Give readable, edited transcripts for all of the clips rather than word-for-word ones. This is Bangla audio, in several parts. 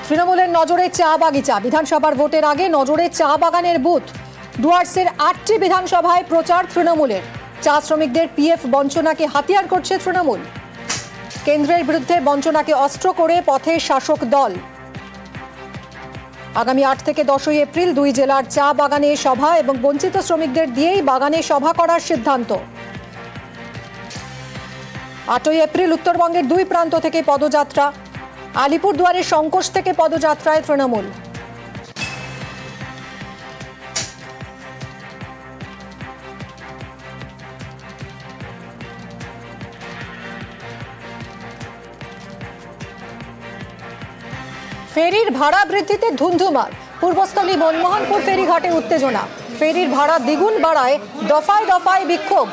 তৃণমূলের নজরে চা বাগিচা। বিধানসভার ভোটের আগে নজরে চা বাগানের বুথ। ডুয়ার্সের 8টি বিধানসভায় প্রচার তৃণমূলের। চা শ্রমিকদের পিএফ বঞ্চনাকে হাতিয়ার করছে তৃণমূল। কেন্দ্রের বিরুদ্ধে বঞ্চনাকে অস্ত্র করে পথে শাসক দল। আগামী 8 থেকে 10 এপ্রিল 2 জেলার চা বাগানে সভা এবং বঞ্চিত শ্রমিকদের দিয়েই বাগানে সভা করার সিদ্ধান্ত। 8 এপ্রিল উত্তরবঙ্গের 2 প্রান্ত থেকে পদযাত্রা। আলিপুরদুয়ারের সংকোষ থেকে পদযাত্রায় তৃণমূল। ফেরির ভাড়া বৃদ্ধিতে ধুন্ধুমার। পূর্বস্থলী মনমোহনপুর ফেরিঘাটে উত্তেজনা। ফেরির ভাড়া দ্বিগুণ বাড়ায় দফায় দফায় বিক্ষোভ।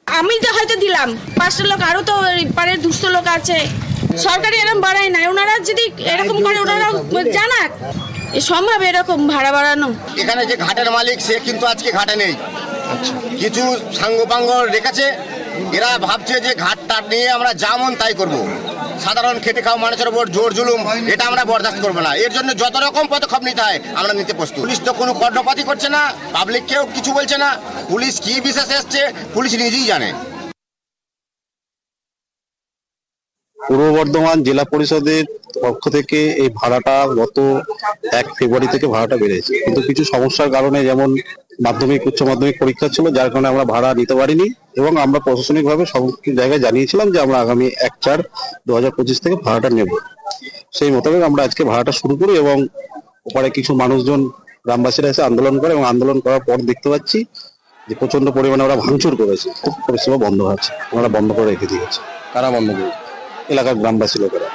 আমি তো হয়তো দিলাম 5টা লোক, আরো তো পারে 200 লোক আছে। সরকারি এরকম বাড়ায় না, ওনারা যদি এরকম করে ওনারা জানাক সম্ভব এরকম ভাড়া বাড়ানো। এখানে যে ঘাটের মালিক সে কিন্তু আজকে ঘাটে নেই, কিছু সাঙ্গপাঙ্গ রেখেছে। এরা ভাবছে যে ঘাটটা নিয়ে আমরা যেমন তাই করব। সাধারণ খেটে খাওয়া মানুষের উপর জোর জুলুম এটা আমরা বরদাস্ত করবো না। এর জন্য যত রকম পদক্ষেপ নিতে হয় আমরা নিতে প্রস্তুত। পুলিশ তো কোনো কর্ণপাতই করছে না, পাবলিককেও কিছু বলছে না। পুলিশ কি বিশেষ এসছে পুলিশ নিজেই জানে। পূর্ব বর্ধমান জেলা পরিষদের পক্ষ থেকে এই ভাড়াটা গত 1 ফেব্রুয়ারি থেকে ভাড়াটা বেড়েছে, কিন্তু কিছু সমস্যার কারণে, যেমন মাধ্যমিক উচ্চ মাধ্যমিক পরীক্ষা ছিল, যার কারণে আমরা ভাড়া নিতে পারিনি। এবং আমরা প্রশাসনিকভাবে সব জায়গায় জানিয়েছিলাম যে আমরা আগামী 1/4/2025 থেকে ভাড়াটা নেব। সেই মোতাবেক আমরা আজকে ভাড়াটা শুরু করি এবং ওপারে কিছু মানুষজন গ্রামবাসীরা এসে আন্দোলন করে এবং আন্দোলন করার পর দেখতে পাচ্ছি যে প্রচন্ড পরিমাণে ওরা ভাঙচুর করেছে। খুব পরিষেবা বন্ধ আছে, ওনারা বন্ধ করে রেখে দিয়েছে। কারা বন্ধ করেছে? এলাকার গ্রামবাসী লোকেরা।